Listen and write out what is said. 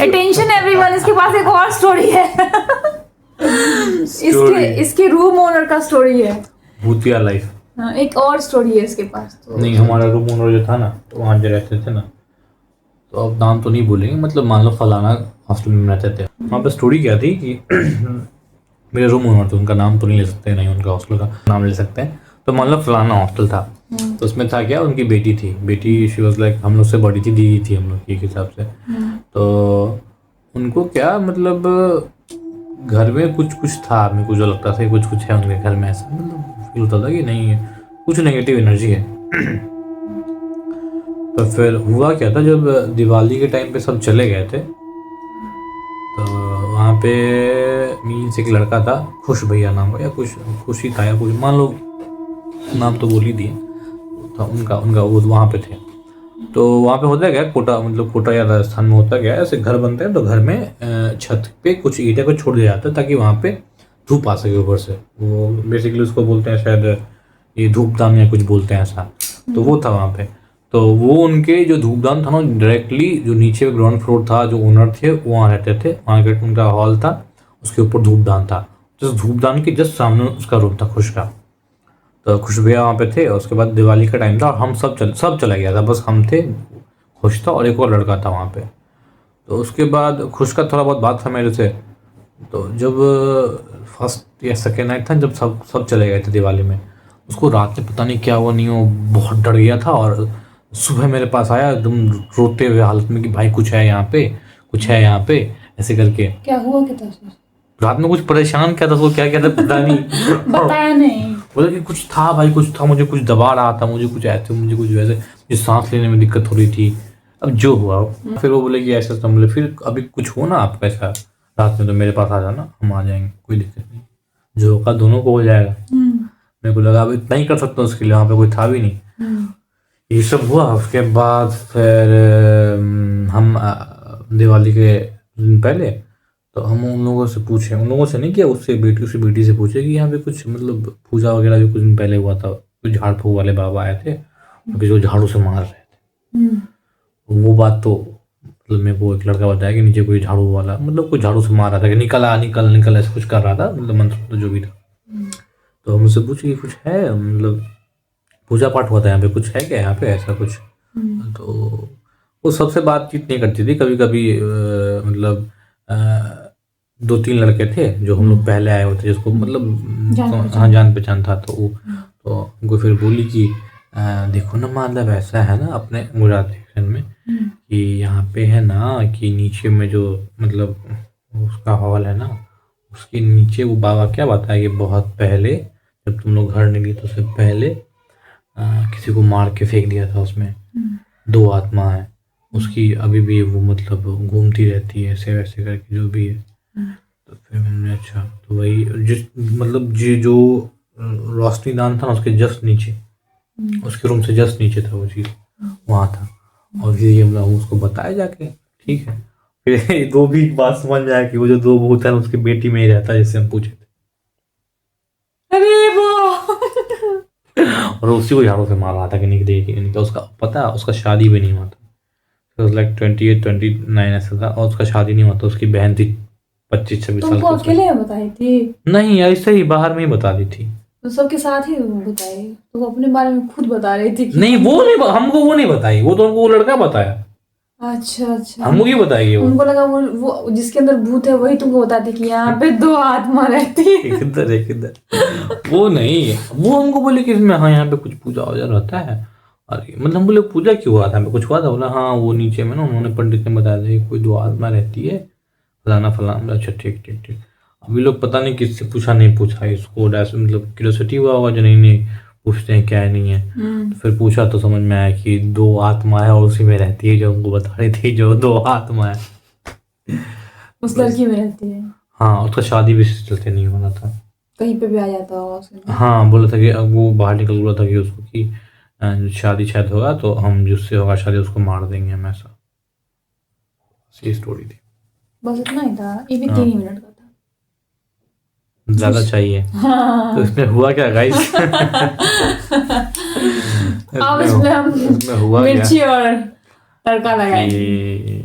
Attention everyone, इसके पास एक और स्टोरी है। इसके रूम ओनर का स्टोरी है, भूतिया लाइफ। हाँ, एक और स्टोरी है इसके पास तो। नहीं, हमारा रूम ओनर जो था ना, तो वहाँ जो रहते थे ना, तो अब नाम तो नहीं बोलेंगे, मतलब मान लो फलाना हॉस्टल में रहते थे। वहाँ पे स्टोरी क्या थी कि मेरे रूम ओनर थे, उनका नाम तो नहीं ले सकते, नहीं उनका हॉस्टल का नाम ले सकते हैं। तो मान लो फलाना हॉस्टल था, तो उसमें था क्या, उनकी बेटी थी। बेटी शी वाज लाइक हम लोग से बड़ी थी, दीदी थी हम लोग के हिसाब से। तो उनको क्या मतलब घर में कुछ कुछ था, मेरे को जो लगता था कुछ कुछ है उनके घर में, ऐसा मतलब फील होता था कि नहीं है, कुछ नेगेटिव एनर्जी है। तो फिर हुआ क्या था, जब दिवाली के टाइम पे सब चले गए थे, तो वहाँ पे मीन्स एक लड़का था, खुश भैया नाम का, या कुछ खुशी था या कुछ, मान लो नाम तो बोल ही दिए, तो उनका वो वहाँ पे थे। तो वहाँ पे होता क्या, कोटा मतलब कोटा या राजस्थान में होता क्या है, ऐसे घर बनते हैं तो घर में छत पे कुछ ईंटें को छोड़ दिया जाता है ताकि वहाँ पे धूप आ सके ऊपर से। वो बेसिकली उसको बोलते हैं शायद ये धूपदान या कुछ बोलते हैं ऐसा। तो वो था वहाँ पे। तो वो उनके जो धूपदान था ना, डायरेक्टली जो नीचे ग्राउंड फ्लोर था, जो ओनर थे वो वहाँ रहते थे, वहाँ के उनका हॉल था, उसके ऊपर धूपदान था। तो धूपदान के जस्ट सामने उसका रूम था खुश का। तो खुश भैया वहाँ पे थे, और उसके बाद दिवाली का टाइम था और हम सब चला गया था, बस हम थे, खुश था और एक और लड़का था वहाँ पे। तो उसके बाद खुश का थोड़ा बहुत बात था मेरे से। तो जब फर्स्ट या सेकेंड नाइट था, जब सब चले गए थे दिवाली में, उसको रात में पता नहीं क्या हुआ, नहीं वो बहुत डर गया था, और सुबह मेरे पास आया एकदम रोते हुए हालत में कि भाई कुछ है यहाँ पे, कुछ है यहाँ पे, ऐसे करके। क्या हुआ, क्या था रात में कुछ परेशान क्या था, वो क्या था पता नहीं। बताया नहीं, बोला कि कुछ था भाई, कुछ था, मुझे कुछ दबा रहा था, मुझे कुछ ऐसे, मुझे कुछ वैसे, मुझे सांस लेने में दिक्कत हो रही थी। अब जो हुआ, फिर वो बोले कि ऐसा संभले, फिर अभी कुछ हो ना आपका ऐसा रात में, तो मेरे पास आ जाना, हम आ जाएंगे, कोई दिक्कत नहीं, जो होगा दोनों को हो जाएगा। मेरे को लगा अब इतना ही कर सकता हूँ उसके लिए, वहाँ पे कोई था भी नहीं। ये सब हुआ। उसके बाद फिर हम दिवाली के दिन पहले, तो हम उन लोगों से पूछे, उन लोगों से नहीं किया, उसी बेटी से पूछे कि यहाँ पे कुछ मतलब पूजा वगैरह भी कुछ दिन पहले हुआ था, कुछ झाड़ फूक वाले बाबा आए थे जो झाड़ू से मार रहे थे। वो बात तो मतलब मेरे को एक लड़का बताया कि नीचे कोई झाड़ू वाला मतलब कोई झाड़ू से मार रहा था कि निकल ऐसा कुछ कर रहा था, मतलब मंत्र जो भी था। तो हम उससे पूछे कि कुछ है, मतलब पूजा पाठ हुआ था यहाँ पे, कुछ है क्या यहाँ पे ऐसा कुछ। तो वो सबसे बातचीत नहीं करती थी, कभी कभी मतलब 2-3 लड़के थे जो हम लोग पहले आए होते, जिसको मतलब हाँ जान पहचान था। तो तो उनको फिर बोली कि देखो ना, मतलब ऐसा है ना अपने गुजरात सेक्शन में कि यहाँ पे है ना कि नीचे में जो मतलब उसका हॉल है ना, उसके नीचे वो बाबा क्या बताया कि बहुत पहले जब तुम लोग घर निकले तो उससे पहले किसी को मार के फेंक दिया था, उसमें 2 आत्मा है उसकी, अभी भी वो मतलब घूमती रहती है ऐसे वैसे करके जो भी है। तो फिर मैंने अच्छा, तो वही जिस मतलब जो रोशनी दान था ना, उसके जस्ट नीचे, उसके रूम से जस्ट नीचे था वो चीज़, वहाँ था। और फिर ये मतलब उसको बताया जाके, ठीक है। फिर दो भी बात समझ में आया कि वो जो 2 भूत है उसकी बेटी में ही रहता है, जैसे हम पूछे थे। अरे वो और उसी को झाड़ू से मार रहा था कि नहीं, उसका पता, उसका शादी भी नहीं हुआ था, लाइक 28-29 ऐसा था, और उसका शादी नहीं हुआ था, उसकी बहन थी 25-26 साल की। तुमको अकेले बताई थी? नहीं, ऐसे ही बाहर में ही बता दी थी, तो सबके साथ ही बताई, तो वो अपने बारे में खुद बता रही थी कि नहीं वो नहीं, हमको वो नहीं बताई, वो तो हमको वो लड़का बताया। अच्छा हमको ही बताएगी वो। उनको लगा वो जिसके अंदर भूत है वही तुमको बताती कि यहाँ पे 2 आत्मा रहती है। किधर वो नहीं, वो हमको बोले कि इसमें हाँ यहाँ पे कुछ पूजा वूजा रहता है। अरे मतलब हम बोले पूजा क्यों हुआ था, कुछ हुआ था? बोला हाँ वो नीचे में ना उन्होंने पंडित ने बताया था कोई 2 आत्मा रहती है, फलाना। अच्छा ठीक। अभी लोग पता नहीं किससे पूछा नहीं पूछा, इसको मतलब क्यूरियोसिटी हुआ होगा जो नहीं पूछते हैं क्या है नहीं है। तो फिर पूछा तो समझ में आया कि 2 आत्मा है और उसी में रहती है, जो हमको बता रही थी जो 2 आत्मा है उस लड़की में रहती है। हाँ, उसका शादी भी चलते नहीं होना था, कहीं पे भी आ जाता होगा। हाँ बोला था कि अब वो बाहर निकल बोला था कि उसको कि शादी शायद होगा तो हम जिससे होगा शादी उसको मार देंगे हम, ऐसा सी स्टोरी थी। बस इतना ही था, ये भी 3 ही मिनट का था, ज्यादा चाहिए। हाँ। तो इसमें हुआ क्या गाइस? अब इसमें हम हुआ मिर्ची और तड़का लगाएंगे।